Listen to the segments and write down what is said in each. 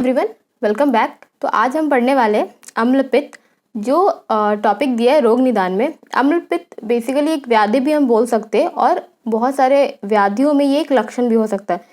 Everyone, welcome back. तो आज हम पढ़ने वाले अम्लपित्त, जो टॉपिक दिया है रोग निदान में। अम्लपित्त बेसिकली एक व्याधि भी हम बोल सकते हैं और बहुत सारे व्याधियों में ये एक लक्षण भी हो सकता है।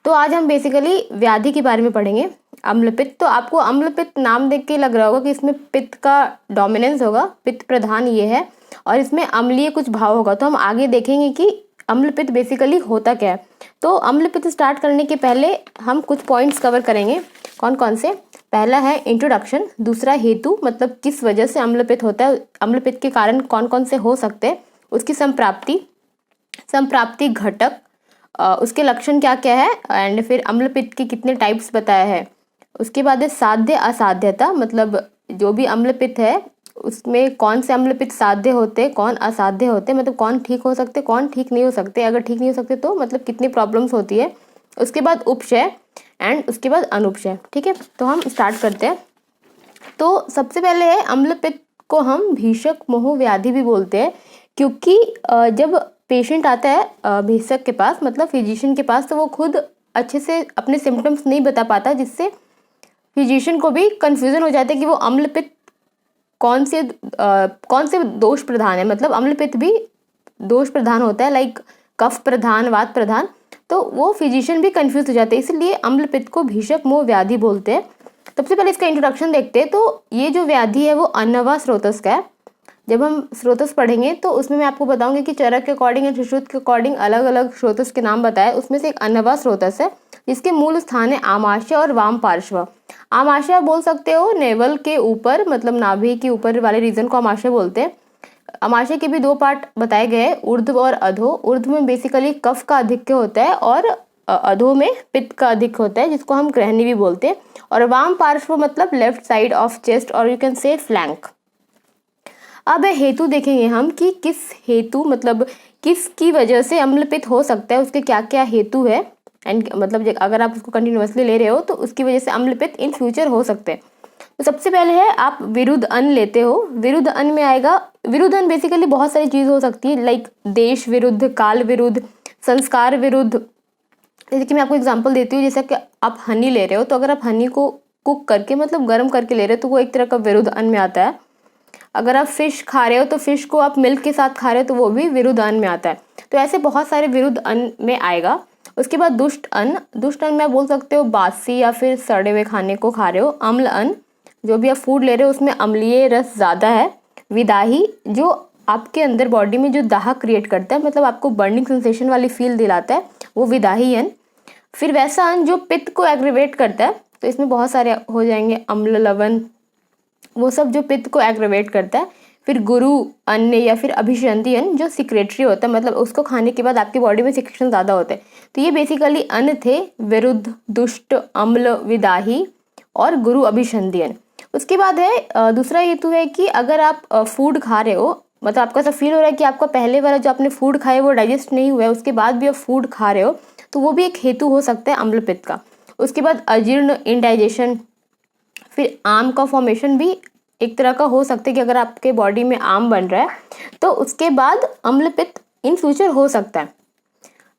तो आज हम बेसिकली व्याधि के बारे में पढ़ेंगे, अम्लपित्त। तो आपको अम्लपित्त नाम देख के लग रहा होगा कि इसमें पित्त का डोमिनेंस होगा, पित्त प्रधान ये है और इसमें अम्लीय कुछ भाव होगा। तो हम आगे देखेंगे कि अम्लपित्त बेसिकली होता क्या है। तो अम्लपित्त स्टार्ट करने के पहले हम कुछ पॉइंट्स कवर करेंगे। कौन कौन से? पहला है इंट्रोडक्शन, दूसरा हेतु, मतलब किस वजह से अम्लपित्त होता है, अम्लपित्त के कारण कौन कौन से हो सकते हैं, उसकी संप्राप्ति घटक, उसके लक्षण क्या क्या है, एंड फिर अम्लपित्त के कितने टाइप्स बताया है। उसके बाद है साध्य असाध्यता, मतलब जो भी अम्लपित्त है उसमें कौन से अम्लपित्त साध्य होते, कौन असाध्य होते, मतलब कौन ठीक हो सकते, कौन ठीक नहीं हो सकते, अगर ठीक नहीं हो सकते तो मतलब कितनी प्रॉब्लम्स होती है। उसके बाद उपशय एंड उसके बाद अनुपशय। ठीक है, तो हम स्टार्ट करते हैं। तो सबसे पहले है अम्लपित्त को हम भीषक मोह व्याधि भी बोलते हैं, क्योंकि जब पेशेंट आता है भीषक के पास, मतलब फिजिशियन के पास, तो वो खुद अच्छे से अपने सिम्टम्स नहीं बता पाता, जिससे फिजिशियन को भी कंफ्यूजन हो जाता है कि वो अम्लपित्त कौन से दोष प्रधान है। मतलब अम्लपित्त भी दोष प्रधान होता है, लाइक कफ प्रधान, वात प्रधान, तो वो फिजिशियन भी कंफ्यूज हो जाते हैं, इसलिए अम्लपित्त को भीषक मोह व्याधि बोलते हैं। सबसे पहले इसका इंट्रोडक्शन देखते हैं। तो ये जो व्याधि है वो अनवा स्रोतस का है। जब हम स्रोतस पढ़ेंगे तो उसमें मैं आपको बताऊंगी कि चरक के अकॉर्डिंग एंड सुश्रुत के अकॉर्डिंग अलग अलग स्रोतस के नाम बताए। उसमें से एक अनवा स्रोतस है, जिसके मूल स्थान है आमाशय और वाम पार्श्व। आमाशय बोल सकते हो नेवल के ऊपर, मतलब नाभि के ऊपर वाले रीजन को आमाशय बोलते हैं। आमाशय के भी दो पार्ट बताए गए हैं, ऊर्ध्व और अधो। ऊर्ध्व में बेसिकली कफ का अधिक्य होता है और अधो में पित्त का अधिक होता है, जिसको हम ग्रहणी भी बोलते हैं। और वाम पार्श्व मतलब लेफ्ट साइड ऑफ चेस्ट, और यू कैन से फ्लैंक। अब हेतु देखेंगे हम कि किस हेतु, मतलब किसकी वजह से अम्लपित्त हो सकता है, उसके क्या क्या हेतु है, एंड मतलब अगर आप उसको कंटिन्यूअसली ले रहे हो तो उसकी वजह से अम्लपित्त इन फ्यूचर हो सकते हैं। तो सबसे पहले है आप विरुद्ध अन्न लेते हो। विरुद्ध अन्न में आएगा, विरुद्ध अन्न बेसिकली बहुत सारी चीज हो सकती है, लाइक देश विरुद्ध, काल विरुद्ध, संस्कार विरुद्ध। जैसे कि मैं आपको एग्जांपल देती हूँ, जैसे कि आप हनी ले रहे हो, तो अगर आप हनी को कुक करके, मतलब गर्म करके ले रहे हो, तो वो एक तरह का विरुद्ध अन्न में आता है। अगर आप फिश खा रहे हो तो फिश को आप मिल्क के साथ खा रहे हो, तो वो भी विरुद्ध अन्न में आता है। तो ऐसे बहुत सारे विरुद्ध अन्न में आएगा। उसके बाद दुष्ट अन्न, दुष्ट अन्न में बोल सकते हो बासी या फिर सड़े हुए खाने को खा रहे हो। अम्ल अन्न, जो भी आप फूड ले रहे हो उसमें अम्लीय रस ज़्यादा है। विदाही, जो आपके अंदर बॉडी में जो दाह क्रिएट करता है, मतलब आपको बर्निंग सेंसेशन वाली फील दिलाता है, वो विदाही अन्न। फिर वैसा अन्न जो पित्त को एग्रीवेट करता है, तो इसमें बहुत सारे हो जाएंगे, अम्ल, लवण, वो सब जो पित्त को एग्रीवेट करता है। फिर गुरु अन्न या फिर अभिसंधि अन्न, जो सिक्रेटरी होता है, मतलब उसको खाने के बाद आपकी बॉडी में सिक्रेशन ज़्यादा होते हैं। तो ये बेसिकली अन्न थे, विरुद्ध, दुष्ट, अम्ल, विदाही और गुरु अभिसंधि अन्न। उसके बाद है दूसरा हेतु है कि अगर आप फूड खा रहे हो, मतलब आपको ऐसा फील हो रहा है कि आपका पहले वाला जो आपने फूड खाया वो डाइजेस्ट नहीं हुआ है, उसके बाद भी आप फूड खा रहे हो, तो वो भी एक हेतु हो सकता है अम्लपित्त का। उसके बाद अजीर्ण, इंडाइजेशन। फिर आम का फॉर्मेशन भी एक तरह का हो सकता है कि अगर आपके बॉडी में आम बन रहा है तो उसके बाद अम्लपित्त इन फ्यूचर हो सकता है।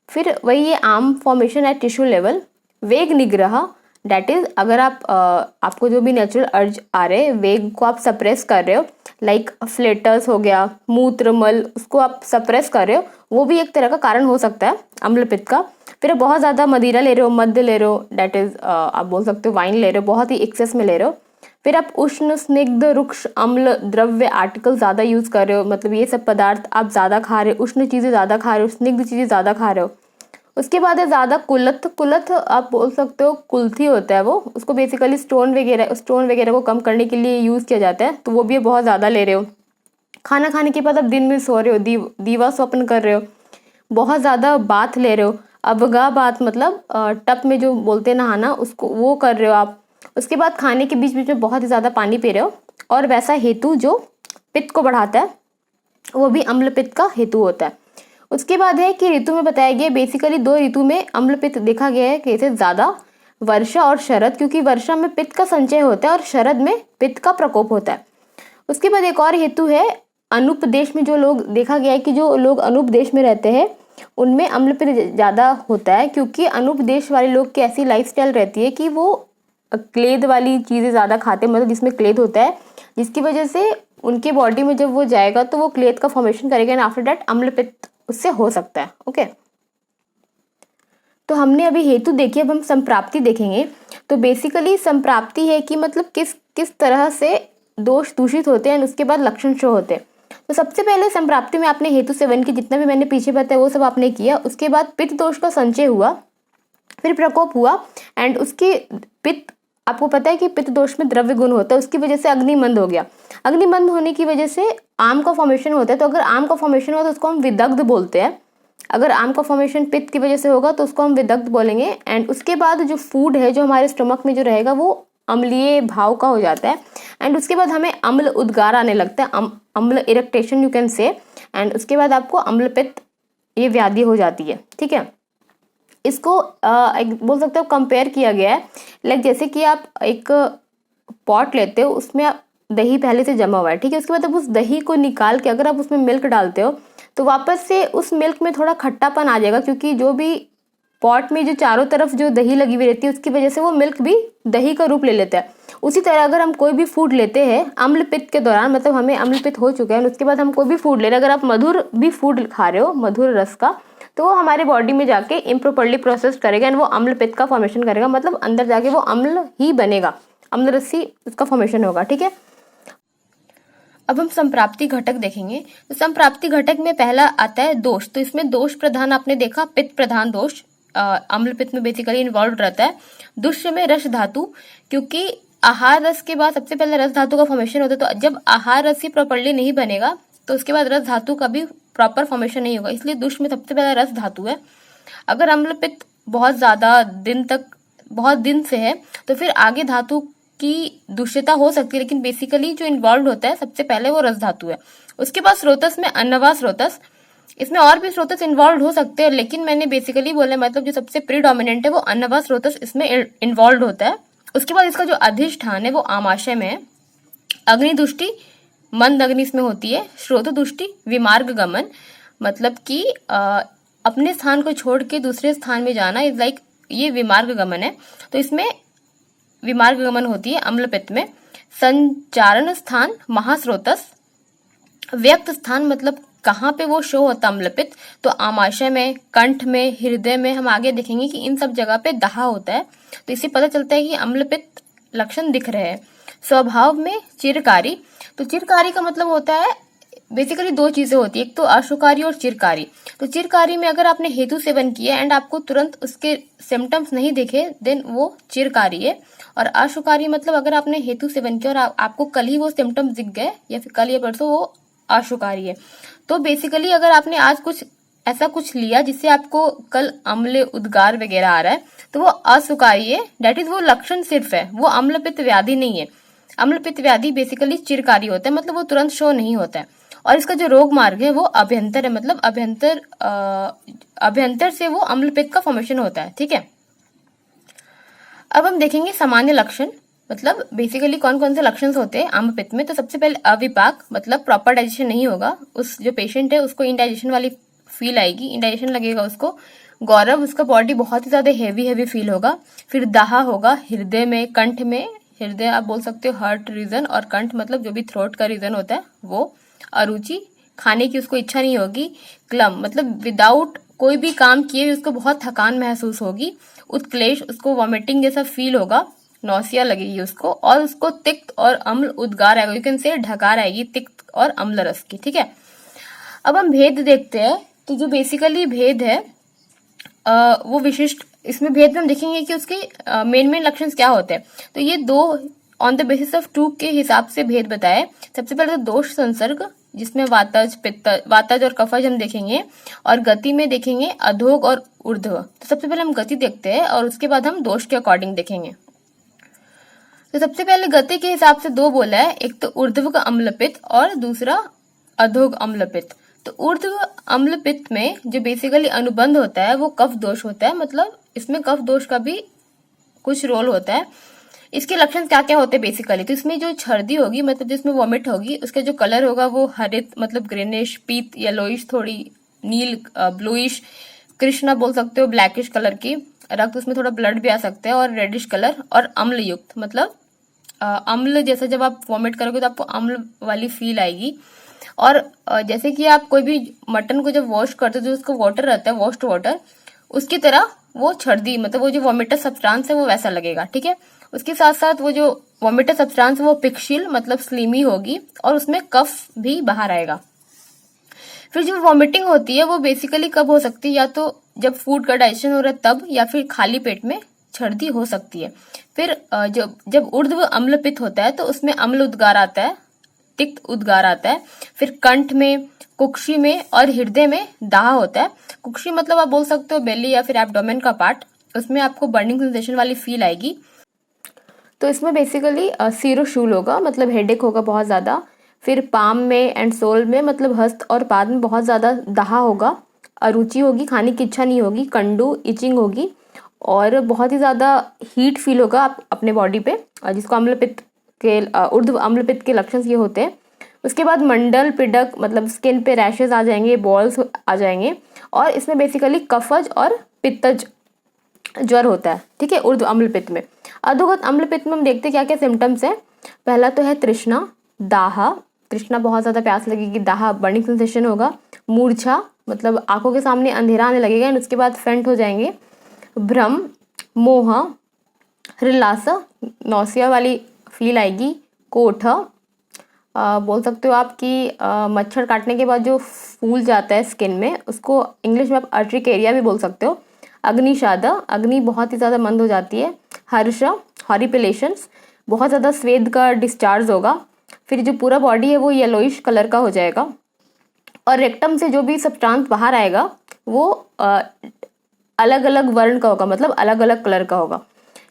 फिर वही ये आम फॉर्मेशन है टिश्यू लेवल। वेग निग्रह, डैट इज अगर आप आपको जो भी नेचुरल अर्ज आ रहे हैं, वेग को आप सप्रेस कर रहे हो, लाइक फ्लेटस हो गया, मूत्र, मल, उसको आप सप्रेस कर रहे हो, वो भी एक तरह का कारण हो सकता है अम्लपित्त का। फिर आप बहुत ज़्यादा मदिरा ले रहे हो, मद्य ले रहे हो, डैट इज आप बोल सकते हो वाइन ले रहे हो, बहुत ही एक्सेस में ले रहे हो। फिर आप उष्ण, स्निग्ध, रुक्ष, अम्ल द्रव्य आर्टिकल ज़्यादा यूज़ कर रहे हो, मतलब ये सब पदार्थ आप ज़्यादा खा रहे हो, उष्ण चीज़ें ज़्यादा खा रहे हो, स्निग्ध चीज़ें ज़्यादा खा रहे हो। उसके बाद है ज़्यादा कुलथ। कुलथ आप बोल सकते हो कुल्थी होता है वो, उसको बेसिकली स्टोन वगैरह को कम करने के लिए यूज़ किया जाता है, तो वो भी बहुत ज़्यादा ले रहे हो। खाना खाने के बाद आप दिन में सो रहे हो, दीवा स्वप्न कर रहे हो, बहुत ज़्यादा बाथ ले रहे हो। अवगा बाथ मतलब टप में जो बोलते हैं नहाना, उसको वो कर रहे हो आप। उसके बाद खाने के बीच बीच में बहुत ही ज़्यादा पानी पी रहे हो। और वैसा हेतु जो पित्त को बढ़ाता है, वो भी अम्लपित्त का हेतु होता है। उसके बाद है कि ऋतु में बताया गया, बेसिकली दो ऋतु में अम्लपित्त देखा गया है कैसे ज़्यादा, वर्षा और शरद, क्योंकि वर्षा में पित्त का संचय होता है और शरद में पित्त का प्रकोप होता है। उसके बाद एक और हेतु है अनुपदेश में, जो लोग देखा गया है कि जो लोग अनुपदेश में रहते हैं उनमें अम्लपित्त ज़्यादा होता है, क्योंकि अनुपदेश वाले लोग की ऐसी लाइफस्टाइल रहती है कि वो क्लेद वाली चीज़ें ज़्यादा खाते हैं, मतलब जिसमें क्लेद होता है, जिसकी वजह से उनके बॉडी में जब वो जाएगा तो वो क्लेद का फॉर्मेशन करेगा एंड आफ्टर दैट अम्ल पित्त उससे हो सकता है। ओके, तो हमने अभी हेतु देखी, अब हम संप्राप्ति देखेंगे। तो बेसिकली संप्राप्ति है कि मतलब किस किस तरह से दोष दूषित होते हैं, उसके बाद लक्षण शो होते हैं। तो सबसे पहले संप्राप्ति में आपने हेतु सेवन की, जितना भी मैंने पीछे बताया वो सब आपने किया। उसके बाद पित्त दोष का संचय हुआ, फिर प्रकोप हुआ एंड उसकी पित्त, आपको पता है कि पित्त दोष में द्रव्य गुण होता है, उसकी वजह से अग्निमंद हो गया। अग्निमंद होने की वजह से आम का फॉर्मेशन होता है। तो अगर आम का फॉर्मेशन हो तो उसको हम विदग्ध बोलते हैं। अगर आम का फॉर्मेशन पित्त की वजह से होगा तो उसको हम विदग्ध बोलेंगे। एंड उसके बाद जो फूड है जो हमारे स्टमक में जो रहेगा वो अम्लीय भाव का हो जाता है। एंड उसके बाद हमें अम्ल उद्गार आने लगता है, अम्ल इरेक्टेशन यू कैन से। एंड उसके बाद आपको अम्ल पित्त ये व्याधि हो जाती है। ठीक है, इसको बोल सकते हो कंपेयर किया गया है, लाइक जैसे कि आप एक पॉट लेते हो, उसमें आप दही पहले से जमा हुआ है, ठीक है, उसके बाद आप उस दही को निकाल के अगर आप उसमें मिल्क डालते हो तो वापस से उस मिल्क में थोड़ा खट्टापन आ जाएगा, क्योंकि जो भी पॉट में जो चारों तरफ जो दही लगी हुई रहती है उसकी वजह से वो मिल्क भी दही का रूप ले लेता है। उसी तरह अगर हम कोई भी फूड लेते हैं अम्ल पित्त के दौरान, मतलब हमें अम्ल पित्त हो चुका है, उसके बाद हम कोई भी फूड ले रहे हैं, अगर आप मधुर भी फूड खा रहे हो मधुर रस का, तो वो हमारे बॉडी में जाके इम्प्रॉपरली प्रोसेस करेगा एंड वो अम्ल पित्त का फॉर्मेशन करेगा, मतलब अंदर जाके वो अम्ल ही बनेगा, अम्ल रसी उसका फॉर्मेशन होगा। ठीक है, अब हम संप्राप्ति घटक देखेंगे। तो संप्राप्ति घटक में पहला आता है दोष। तो इसमें दोष प्रधान आपने देखा, पित्त प्रधान दोष अम्ल पित्त में बेसिकली इन्वॉल्व रहता है। दुष्य में रस धातु, क्योंकि आहार रस के बाद सबसे पहले रस धातु का फॉर्मेशन होता है। तो जब आहार रस ही प्रॉपरली नहीं बनेगा तो उसके बाद रस धातु का भी प्रॉपर फॉर्मेशन नहीं होगा, इसलिए दुष्ट में सबसे पहला रस धातु है। अगर अम्ल पित्त बहुत ज्यादा दिन तक, बहुत दिन से है तो फिर आगे धातु की दूषिता हो सकती है, लेकिन बेसिकली जो इन्वॉल्व होता है सबसे पहले वो रस धातु है। उसके बाद स्रोतस में अन्नवा स्रोतस, इसमें और भी स्रोतस इन्वॉल्व हो सकते हैं, लेकिन मैंने बेसिकली बोला मतलब जो सबसे प्रीडोमिनेंट है वो अन्नवा स्रोतस इसमें इन्वॉल्व होता है। उसके बाद इसका जो अधिष्ठान है वो आमाशय में है। अग्निदुष्टि मंद अग्नि इसमें होती है। स्रोत दुष्टि विमार्ग गमन, मतलब कि अपने स्थान को छोड़ के दूसरे स्थान में जाना इज लाइक ये विमार्ग गमन है। तो इसमें विमार्ग गमन होती है अम्ल पित्त में। संचारण स्थान महास्रोतस, व्यक्त स्थान मतलब कहाँ पे वो शो होता है अम्ल पित्त, तो आमाशय में, कंठ में, हृदय में। हम आगे देखेंगे कि इन सब जगह पे दाह होता है, तो इससे पता चलता है कि अम्ल पित्त लक्षण दिख रहे हैं। स्वभाव में चिरकारी, तो चिरकारी का मतलब होता है बेसिकली दो चीजें होती है, एक तो अशुकारी और चिरकारी। तो चिरकारी में अगर आपने हेतु सेवन किया एंड आपको तुरंत उसके सिम्टम्स नहीं दिखे देन वो चिरकारी है। और अशुकारी मतलब अगर आपने हेतु सेवन किया और आपको कल ही वो सिम्टम्स दिख गए या फिर कल या परसों, वो अशुकारी है। तो बेसिकली अगर आपने आज कुछ ऐसा कुछ लिया जिससे आपको कल अम्ल उद्गार वगैरह आ रहा है तो वो असुकारी है, डेट इज वो लक्षण सिर्फ है, वो अम्ल पित्त व्याधि नहीं है। अम्ल पित्त व्याधि बेसिकली चिरकारी होता है, मतलब वो तुरंत शो नहीं होता है। और इसका जो रोग मार्ग है वो अभ्यंतर है, मतलब अभ्यंतर से वो अम्ल पित्त का फॉर्मेशन होता है। ठीक है, अब हम देखेंगे सामान्य लक्षण, मतलब बेसिकली कौन कौन से लक्षण होते हैं अम्ल पित्त में। तो सबसे पहले अविपाक, मतलब प्रॉपर डाइजेशन नहीं होगा, उस जो पेशेंट है उसको इंडाइजेशन वाली फील आएगी, इंडाइजेशन लगेगा उसको। गौरव, उसका बॉडी बहुत ही ज्यादा हेवी फील होगा। फिर दाह होगा हृदय में, कंठ में, हृदय आप बोल सकते हो हार्ट रीजन, और कंठ मतलब जो भी थ्रोट का रीजन होता है वो। अरुचि, खाने की उसको इच्छा नहीं होगी। क्लम मतलब विदाउट कोई भी काम किए उसको बहुत थकान महसूस होगी। उत्क्लेश, उसको वॉमिटिंग जैसा फील होगा, नौसिया लगेगी उसको। और उसको तिक्त और अम्ल उद्गार आएगा, यू कैन से ढकार आएगी तिक्त और अम्ल रस की। ठीक है, अब हम भेद देखते हैं। तो जो बेसिकली भेद है वो विशिष्ट, इसमें भेद में हम देखेंगे कि उसके मेन लक्षण क्या होते हैं। तो ये दो on the basis of two के हिसाब से भेद बताए। सबसे पहले तो दोष संसर्ग, जिसमें वातज, पित्त, वातज और कफज हम देखेंगे, और गति में देखेंगे अधोग और ऊर्ध्व। तो सबसे पहले हम गति देखते हैं और उसके बाद हम दोष के अकॉर्डिंग देखेंगे। तो सबसे पहले गति के हिसाब से दो बोला है, एक तो ऊर्ध्व का अम्ल पित्त और दूसरा अधोग अम्ल पित्त। तो ऊर्ध्व अम्ल पित्त में जो बेसिकली अनुबंध होता है वो कफ दोष होता है, मतलब इसमें कफ दोष का भी कुछ रोल होता है। इसके लक्षण क्या क्या होते हैं बेसिकली, तो इसमें जो छर्दी होगी, मतलब जिसमें वॉमिट होगी, उसका जो कलर होगा वो हरित मतलब ग्रीनिश, पीत येलोइश, थोड़ी नील ब्लूइश, कृष्णा बोल सकते हो ब्लैकिश कलर की। रक्त उसमें थोड़ा ब्लड भी आ सकता है, और रेडिश कलर और अम्ल युक्त, मतलब अम्ल जैसा जब आप वॉमिट करोगे तो आपको अम्ल वाली फील आएगी। और जैसे कि आप कोई भी मटन को जब वॉश करते हो जो उसका वाटर रहता है, वॉश्ड वाटर, उसकी तरह वो छर्दी, मतलब वो जो वॉमिटस सब्सटेंस है वो वैसा लगेगा, ठीक है। उसके साथ साथ वो जो वॉमिटस सब्सटेंस है वो पिक्शिल मतलब स्लीमी होगी, और उसमें कफ भी बाहर आएगा। फिर जो वॉमिटिंग होती है वो बेसिकली कब हो सकती है, या तो जब फूड का डाइजेशन हो रहा है तब, या फिर खाली पेट में छर्दी हो सकती है। फिर जब ऊर्ध्व अम्ल पित्त होता है तो उसमें अम्ल उद्गार आता है, तिक्त उद्गार आता है। फिर कंठ में, कुक्षी में और हृदय में दाह होता है। कुक्षी मतलब आप बोल सकते हो बेली या फिर एब्डोमेन का पार्ट, उसमें आपको बर्निंग सेंसेशन वाली फील आएगी। तो इसमें बेसिकली सीरोशूल होगा, मतलब हेडेक होगा बहुत ज़्यादा। फिर पाम में एंड सोल में, मतलब हस्त और पाद में बहुत ज़्यादा दाह होगा, अरुचि होगी, खाने की इच्छा नहीं होगी, कंडू इचिंग होगी, और बहुत ही ज़्यादा हीट फील होगा आप अपने बॉडी पे, जिसको अम्लपित्त के ऊर्ध्व अम्लपित्त के लक्षण ये होते हैं। उसके बाद मंडल पिडक, मतलब स्किन पे रैशेज आ जाएंगे, बॉल्स आ जाएंगे, और इसमें बेसिकली कफज और पित्तज ज्वर होता है, ठीक है, ऊर्ध्व अम्लपित्त में। अधोगत अम्लपित्त में हम देखते हैं क्या क्या सिम्टम्स हैं। पहला तो है तृष्णा, दाह, तृष्णा बहुत ज़्यादा प्यास लगेगी, दाह बर्निंग सेंसेशन होगा, मूर्छा मतलब आंखों के सामने अंधेरा आने लगेगा, एंड उसके बाद फेंट हो जाएंगे, भ्रम, मोह, हृल्लास, नौसिया वाली फील आएगी, कोठ, बोल सकते हो आप कि मच्छर काटने के बाद जो फूल जाता है स्किन में, उसको इंग्लिश में आप अर्ट्रिकेरिया भी बोल सकते हो। अग्निशाद, अग्नि बहुत ही ज़्यादा मंद हो जाती है। हर्ष, हॉरिपिलेशंस, बहुत ज़्यादा स्वेद का डिस्चार्ज होगा। फिर जो पूरा बॉडी है वो येलोइश कलर का हो जाएगा, और रेक्टम से जो भी सब्सटेंस बाहर आएगा वो अलग अलग वर्ण का होगा, मतलब अलग अलग कलर का होगा।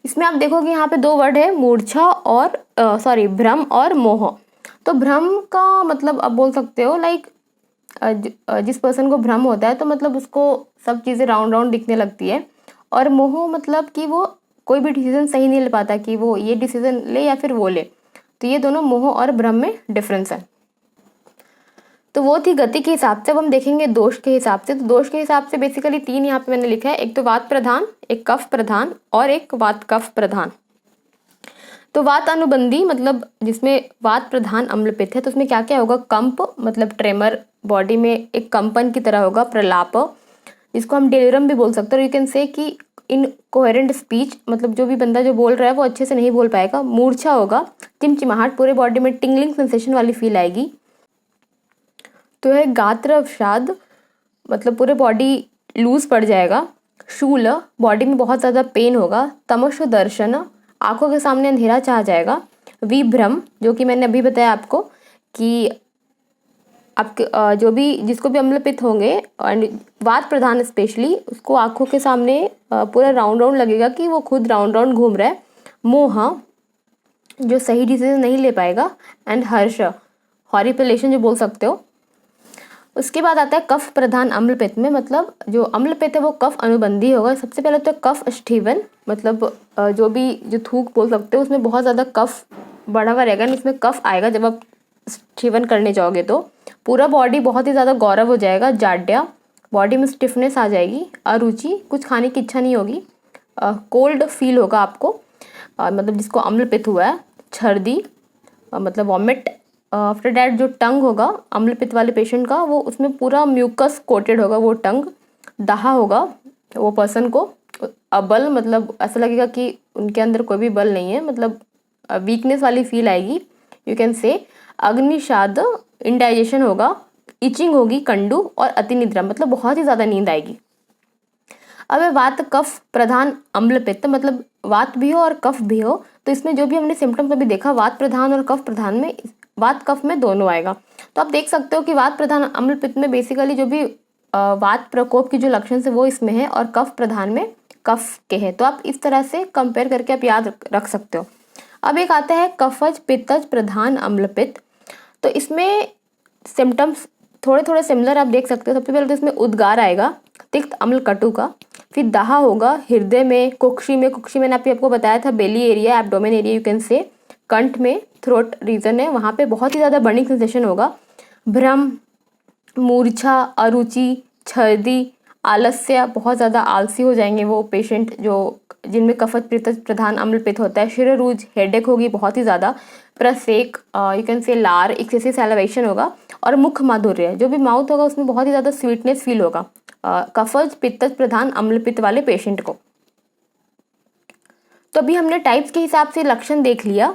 इसमें आप देखोगे यहाँ पे दो वर्ड है, मूर्छा और भ्रम और मोह। तो भ्रम का मतलब आप बोल सकते हो लाइक जिस पर्सन को भ्रम होता है तो मतलब उसको सब चीज़ें राउंड राउंड दिखने लगती है, और मोह मतलब कि वो कोई भी डिसीजन सही नहीं ले पाता कि वो ये डिसीजन ले या फिर वो ले। तो ये दोनों मोह और भ्रम में डिफरेंस है। तो वो थी गति के हिसाब से। अब हम देखेंगे दोष के हिसाब से। तो दोष के हिसाब से बेसिकली 3 यहाँ पे मैंने लिखा है, एक तो वात प्रधान, एक कफ प्रधान और एक वात कफ प्रधान। तो वात अनुबंधी मतलब जिसमें वात प्रधान अम्लपित्त है तो उसमें क्या क्या होगा, कंप मतलब ट्रेमर, बॉडी में एक कंपन की तरह होगा, प्रलाप जिसको हम डेलिरम भी बोल सकते हैं, और यू कैन से कि इनकोहेरेंट स्पीच, मतलब जो भी बंदा जो बोल रहा है वो अच्छे से नहीं बोल पाएगा। मूर्छा होगा, चिमचिमाहट, पूरे बॉडी में टिंगलिंग सेंसेशन वाली फील आएगी। तो है गात्र अवसाद, मतलब पूरे बॉडी लूज पड़ जाएगा। शूल, बॉडी में बहुत ज़्यादा पेन होगा। तमस्व दर्शन, आंखों के सामने अंधेरा छा जाएगा। विभ्रम, जो कि मैंने अभी बताया आपको कि आपके जो भी जिसको भी अम्लपित्त होंगे और वात प्रधान स्पेशली, उसको आंखों के सामने पूरा राउंड राउंड लगेगा कि वो खुद राउंड राउंड घूम रहा है। मोह, जो सही डिसीजन नहीं ले पाएगा। एंड हर्ष, हॉरिपिलेशन जो बोल सकते हो। उसके बाद आता है कफ प्रधान अम्लपित्त में, मतलब जो अम्लपित्त है वो कफ अनुबंधी होगा। सबसे पहले तो कफ स्टीवन, मतलब जो भी जो थूक बोल सकते हो उसमें बहुत ज़्यादा कफ बढ़ा हुआ रहेगा, इसमें कफ आएगा जब आप स्टीवन करने जाओगे तो पूरा बॉडी बहुत ही ज़्यादा गौरव हो जाएगा। जाड्या, बॉडी में स्टिफनेस आ जाएगी। अरुचि, कुछ खाने की इच्छा नहीं होगी। कोल्ड फील होगा आपको, मतलब जिसको अम्लपित्त हुआ है। छर्दी, मतलब वॉमिट। आफ्टर डैट जो टंग होगा अम्लपित्त वाले पेशेंट का, वो उसमें पूरा म्यूकस कोटेड होगा वो टंग। दाह होगा वो पर्सन को। अबल, मतलब ऐसा लगेगा कि उनके अंदर कोई भी बल नहीं है, मतलब वीकनेस वाली फील आएगी, यू कैन से। अग्निशाद, इंडाइजेशन होगा। इचिंग होगी, कंडू, और अतिनिद्रा, मतलब बहुत ही ज़्यादा नींद आएगी। अब है वात कफ प्रधान अम्लपित्त, मतलब वात भी हो और कफ भी हो, तो इसमें जो भी हमने सिम्टम्स अभी देखा वात प्रधान और कफ प्रधान में, वात कफ में दोनों आएगा। तो आप देख सकते हो कि वात प्रधान अम्लपित्त में बेसिकली जो भी वात प्रकोप की जो लक्षण है वो इसमें है, और कफ प्रधान में कफ के हैं। तो आप इस तरह से कंपेयर करके आप याद रख सकते हो। अब एक आता है कफज पित्तज प्रधान अम्लपित्त। तो इसमें सिम्टम्स थोड़े थोड़े सिमिलर आप देख सकते हो। सबसे पहले तो इसमें उद्गार आएगा तिक्त अम्ल कटु का। फिर दाह होगा हृदय में, कुक्षी में, कुक्षी मैंने आपको बताया था belly area, abdomen area you can say. कंठ में, थ्रोट रीजन है, वहाँ पे बहुत ही ज़्यादा बर्निंग सेंसेशन होगा। भ्रम, मूर्छा, अरुचि, छर्दी, आलस्य, बहुत ज़्यादा आलसी हो जाएंगे वो पेशेंट जो जिनमें कफत पित्त प्रधान अम्ल पित्त होता है। शिरोरूज, हेडेक होगी बहुत ही ज़्यादा। प्रसेक, यू कैन से लार, एक्सेसिव सैलिवेशन होगा। और मुख माधुर्य, जो भी माउथ होगा उसमें बहुत ही ज़्यादा स्वीटनेस फील होगा कफज पित्त प्रधान अम्ल पित्त वाले पेशेंट को। तो अभी हमने टाइप्स के हिसाब से लक्षण देख लिया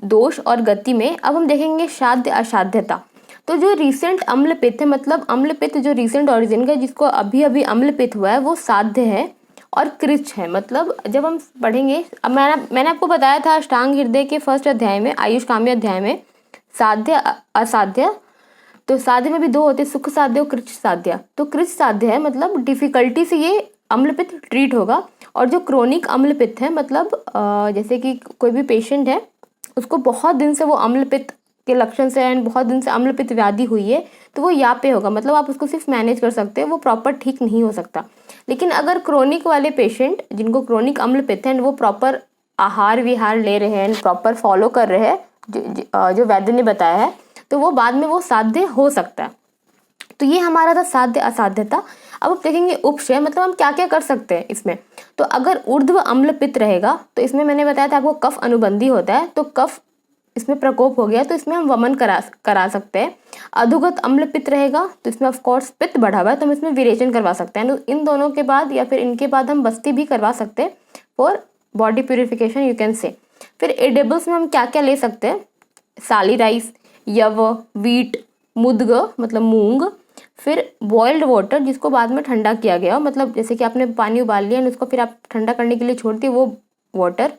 दोष और गति में। अब हम देखेंगे साध्य असाध्यता। तो जो रिसेंट अम्ल पित्त है, मतलब अम्ल पित्त जो रिसेंट ओरिजिन का, जिसको अभी अभी अम्ल पित्त हुआ है, वो साध्य है और कृच्छ है। मतलब जब हम पढ़ेंगे, अब मैंने आपको बताया था अष्टांग हृदय के फर्स्ट अध्याय में, आयुष काम्य अध्याय में, साध्य असाध्य। तो साध्य में भी दो होते, सुख साध्य और कृच्छ साध्य। तो कृच्छ साध्य है मतलब डिफिकल्टी से ये अम्ल पित्त ट्रीट होगा। और जो क्रोनिक अम्ल पित्त है, मतलब जैसे कि कोई भी पेशेंट है, उसको बहुत दिन से वो अम्ल पित्त के लक्षण से एंड बहुत दिन से अम्ल पित्त व्याधि हुई है, तो वो यहाँ पे होगा। मतलब आप उसको सिर्फ मैनेज कर सकते हैं, वो प्रॉपर ठीक नहीं हो सकता। लेकिन अगर क्रोनिक वाले पेशेंट जिनको क्रोनिक अम्ल पित्त है, वो प्रॉपर आहार विहार ले रहे हैं, प्रॉपर फॉलो कर रहे हैं जो वैद्य ने बताया है, तो वो बाद में वो साध्य हो सकता है। तो ये हमारा था साध्य असाध्यता। अब आप देखेंगे उपशय, मतलब हम क्या क्या कर सकते हैं इसमें। तो अगर ऊर्ध्व अम्ल पित्त रहेगा, तो इसमें मैंने बताया था आपको कफ अनुबंधी होता है, तो कफ इसमें प्रकोप हो गया, तो इसमें हम वमन करा सकते हैं। अधोगत अम्ल पित्त रहेगा, तो इसमें ऑफ कोर्स पित्त बढ़ा हुआ है, तो हम इसमें विरेचन करवा सकते हैं। इन दोनों के बाद या फिर इनके बाद हम बस्ती भी करवा सकते हैं for body purification, you can से। फिर एडेबल्स में हम क्या क्या ले सकते हैं, साली राइस, यव, वीट, मुदग मतलब मूंग। फिर बॉइल्ड वाटर, जिसको बाद में ठंडा किया गया हो, मतलब जैसे कि आपने पानी उबाल लिया और उसको फिर आप ठंडा करने के लिए छोड़ दिए, वो वाटर।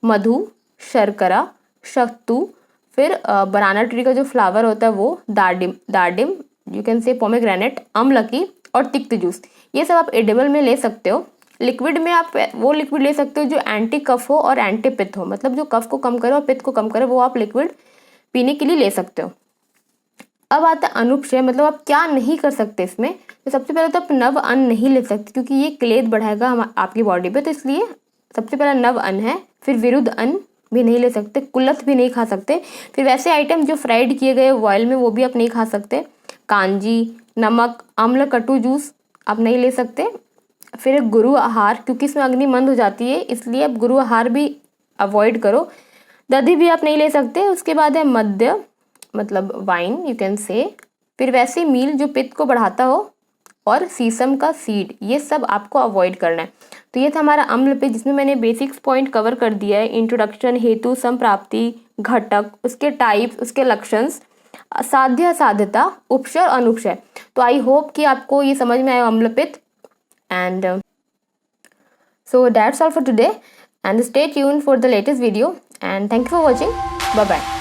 मधु, शर्करा, शक्तु, फिर बनाना ट्री का जो फ्लावर होता है वो, दाडिम यू कैन से, पोमेग्रेनेट, अमलकी और तिक्त जूस, ये सब आप एडिबल में ले सकते हो। लिक्विड में आप वो लिक्विड ले सकते हो जो एंटी कफ हो और एंटी पित्त हो, मतलब जो कफ को कम करे और पित्त को कम करे, वो आप लिक्विड पीने के लिए ले सकते हो। अब आता है अनुपशय, मतलब आप क्या नहीं कर सकते इसमें। तो सबसे पहले तो आप नव अन्न नहीं ले सकते, क्योंकि ये क्लेद बढ़ाएगा आपकी बॉडी पे, तो इसलिए सबसे पहला नव अन्न है। फिर विरुद्ध अन्न भी नहीं ले सकते, कुलथ भी नहीं खा सकते। फिर वैसे आइटम जो फ्राइड किए गए ऑयल में, वो भी आप नहीं खा सकते। कांजी, नमक, अम्ल कटु जूस आप नहीं ले सकते। फिर गुरु आहार, क्योंकि इसमें अग्नि मंद हो जाती है, इसलिए आप गुरु आहार भी अवॉइड करो। दधी भी आप नहीं ले सकते। उसके बाद है मद्य, मतलब वाइन यू कैन से। फिर वैसे मील जो पित्त को बढ़ाता हो, और सीसम का सीड, ये सब आपको अवॉइड करना है। तो ये था हमारा अम्ल पित्त, जिसमें मैंने बेसिक्स पॉइंट कवर कर दिया है। इंट्रोडक्शन, हेतु, संप्राप्ति, घटक, उसके टाइप्स, उसके लक्षणस, साध्य असाध्यता, उपशय और अनुपशय। तो आई होप कि आपको ये समझ में आया अम्ल पित्त। And so that's all for today, and stay tuned for the latest video, and thank you for watching. Bye bye.